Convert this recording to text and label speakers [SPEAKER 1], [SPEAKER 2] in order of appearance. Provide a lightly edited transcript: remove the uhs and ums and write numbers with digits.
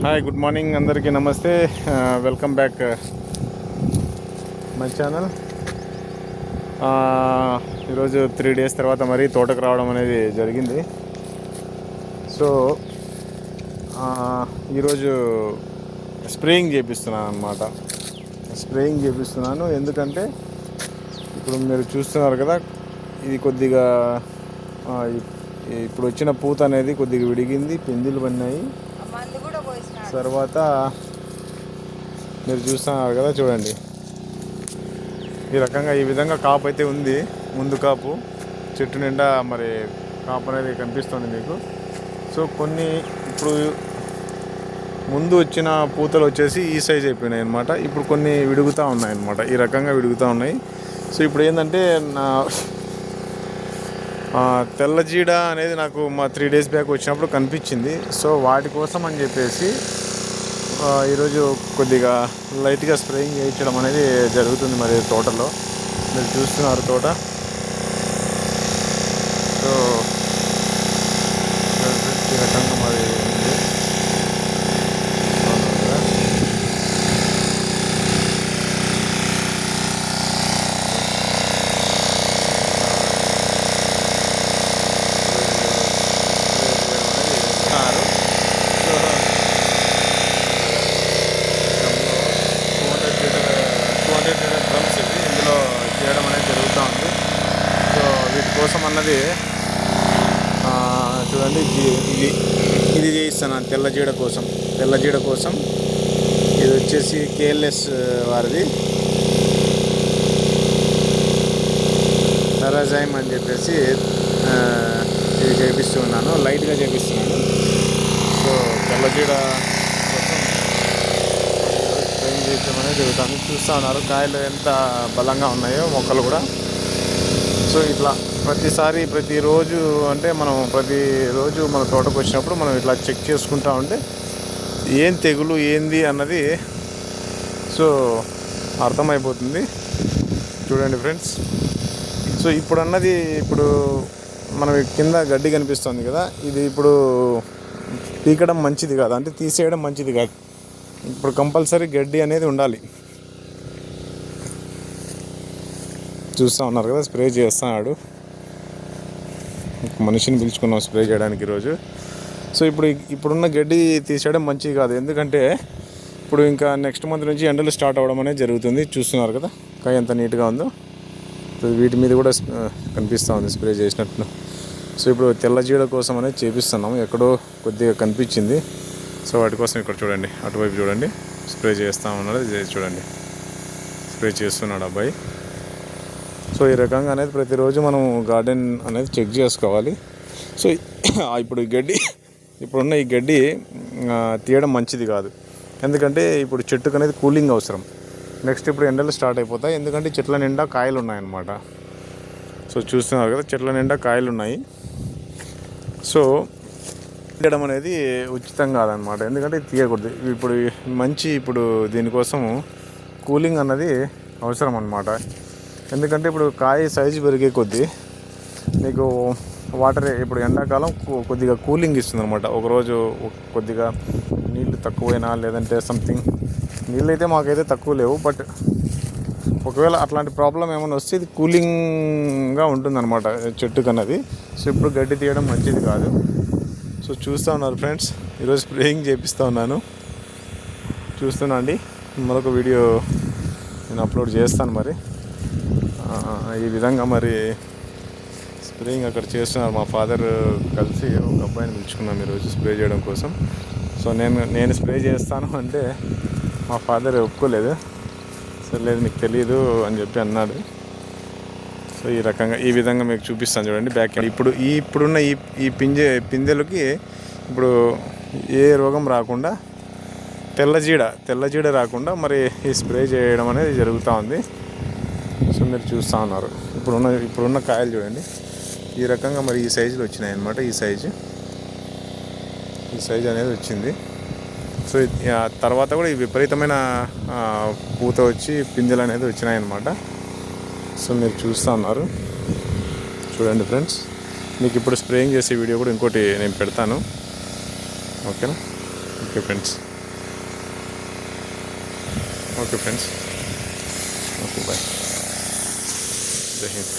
[SPEAKER 1] Hi, good morning అందరికీ నమస్తే. Welcome back my channel. ఈరోజు 3 days తర్వాత మరీ తోటకు రావడం అనేది జరిగింది. సో ఈరోజు స్ప్రేయింగ్ చేపిస్తున్నాను అన్నమాట. స్ప్రేయింగ్ చేపిస్తున్నాను ఎందుకంటే ఇప్పుడు మీరు చూస్తున్నారు కదా, ఇది కొద్దిగా ఇప్పుడు వచ్చిన పూత అనేది కొద్దిగా విడిగింది, పిందెలు పడినాయి. తర్వాత మీరు చూస్తున్నారు కదా, చూడండి ఈ రకంగా ఈ విధంగా కాపు అయితే ఉంది. ముందు కాపు చెట్టు నిండా మరి కాపు అనేది కనిపిస్తుంది మీకు. సో కొన్ని ఇప్పుడు ముందు వచ్చిన పూతలు వచ్చేసి ఈ సైజ్ అయిపోయినాయి అన్నమాట. ఇప్పుడు కొన్ని విడుగుతూ ఉన్నాయి అన్నమాట, ఈ రకంగా విడుగుతూ ఉన్నాయి. సో ఇప్పుడు ఏంటంటే నా తెల్ల జీడ అనేది నాకు మా 3 days బ్యాక్ వచ్చినప్పుడు కనిపించింది. సో వాటి కోసం అని చెప్పేసి ఈరోజు కొద్దిగా లైట్గా స్ప్రేయింగ్ చేయించడం అనేది జరుగుతుంది మరి తోటలో. మీరు చూస్తున్నారు తోట. సో ఈ రకంగా మరి ఉంది. డ్రమ్స్ ఇవి ఇందులో చేయడం అనేది జరుగుతూ ఉంది. సో వీటి కోసం అన్నది చూడండి, ఇది చేయిస్తాను తెల్లజీడ కోసం. ఇది వచ్చేసి కేఎల్ఎస్ వారిది టెరాజైమ్ అని చెప్పేసి ఇది చేపిస్తూ ఉన్నాను, లైట్గా చేపిస్తున్నాను. సో తెల్లజీడ చేయడం అనేది జరుగుతుంది. చూస్తూ ఉన్నారు కాయలు ఎంత బలంగా ఉన్నాయో మొక్కలు కూడా. సో ఇట్లా ప్రతిరోజు అంటే మనం ప్రతిరోజు మన తోటకు వచ్చినప్పుడు మనం ఇట్లా చెక్ చేసుకుంటూ ఉంటే ఏం తెగులు ఏంది అన్నది సో అర్థమైపోతుంది. చూడండి ఫ్రెండ్స్. సో ఇప్పుడు మనం కింద గడ్డి కనిపిస్తుంది కదా, ఇది ఇప్పుడు పీకడం మంచిది కాదు, అంటే తీసేయడం మంచిది కాదు. ఇప్పుడు కంపల్సరీ గడ్డి అనేది ఉండాలి. చూస్తూ ఉన్నారు కదా, స్ప్రే చేస్తున్నాడు. మనిషిని పిలుచుకున్నాం స్ప్రే చేయడానికి ఈరోజు. సో ఇప్పుడున్న గడ్డి తీసేయడం మంచిది కాదు, ఎందుకంటే ఇప్పుడు ఇంకా నెక్స్ట్ మంత్ నుంచి ఎండలు స్టార్ట్ అవ్వడం అనేది జరుగుతుంది. చూస్తున్నారు కదా కాయ ఎంత నీట్గా ఉందో. సో వీటి మీద కూడా కనిపిస్తూ ఉంది స్ప్రే చేసినట్టు. సో ఇప్పుడు తెల్లజీడ కోసం అనేది చేపిస్తున్నాం. ఎక్కడో కొద్దిగా కనిపించింది. సో వాటి కోసం ఇక్కడ చూడండి, అటువైపు చూడండి, స్ప్రే చేస్తూ ఉన్నాడు. చూడండి స్ప్రే చేస్తున్నాడు అబ్బాయి. సో ఈ రకంగా అనేది ప్రతిరోజు మనం గార్డెన్ అనేది చెక్ చేసుకోవాలి. సో ఇప్పుడున్న ఈ గడ్డి తీయడం మంచిది కాదు, ఎందుకంటే ఇప్పుడు చెట్టుకు అనేది కూలింగ్ అవసరం. నెక్స్ట్ ఇప్పుడు ఎండలు స్టార్ట్ అయిపోతాయి, ఎందుకంటే చెట్ల నిండా కాయలు ఉన్నాయన్నమాట. సో చూస్తున్నారు కదా, చెట్ల నిండా కాయలు ఉన్నాయి. సో తీయడం అనేది ఉచితం కాదనమాట, ఎందుకంటే తీయకూడదు. ఇప్పుడు దీనికోసం కూలింగ్ అన్నది అవసరం అన్నమాట. ఎందుకంటే ఇప్పుడు కాయ సైజు పెరిగే కొద్దీ మీకు వాటర్ ఇప్పుడు ఎండాకాలం కొద్దిగా కూలింగ్ ఇస్తుంది అనమాట. ఒకరోజు కొద్దిగా నీళ్ళు తక్కువైనా, లేదంటే సంథింగ్ నీళ్ళు అయితే మాకైతే తక్కువ లేవు, బట్ ఒకవేళ అట్లాంటి ప్రాబ్లం ఏమైనా వస్తే ఇది కూలింగ్గా ఉంటుందన్నమాట చెట్టుకు అన్నది. సో ఇప్పుడు గడ్డి తీయడం మంచిది కాదు. సో చూస్తూ ఉన్నారు ఫ్రెండ్స్, ఈరోజు స్ప్రేయింగ్ చేపిస్తూ ఉన్నాను. చూస్తున్నా అండి, మరొక వీడియో నేను అప్లోడ్ చేస్తాను. మరి ఈ విధంగా మరి స్ప్రేయింగ్ అక్కడ చేస్తున్నారు. మా ఫాదర్ కలిసి ఒక అబ్బాయిని పిలుచుకున్నాం ఈరోజు స్ప్రే చేయడం కోసం. సో నేను స్ప్రే చేస్తాను అంటే మా ఫాదర్ ఒప్పుకోలేదు. సరే లేదు, నీకు తెలియదు అని చెప్పి అన్నాడు. సో ఈ విధంగా మీకు చూపిస్తాను చూడండి బ్యాక్. ఇప్పుడున్న ఈ పిందెలకి ఇప్పుడు ఏ రోగం రాకుండా, తెల్లజీడ రాకుండా మరి ఈ స్ప్రే చేయడం అనేది జరుగుతూ ఉంది. సో మీరు చూస్తూ ఉన్నారు ఇప్పుడున్న కాయలు చూడండి, ఈ రకంగా మరి ఈ సైజులో వచ్చినాయి అన్నమాట. ఈ సైజు అనేది వచ్చింది. సో తర్వాత కూడా ఈ విపరీతమైన పూత వచ్చి పిందెలు అనేది వచ్చినాయి అన్నమాట. సో మీరు చూస్తూ ఉన్నారు చూడండి ఫ్రెండ్స్. మీకు ఇప్పుడు స్ప్రేయింగ్ చేసే వీడియో కూడా ఇంకోటి నేను పెడతాను. ఓకేనా? Okay friends. Okay friends, okay bye, జై హింద్.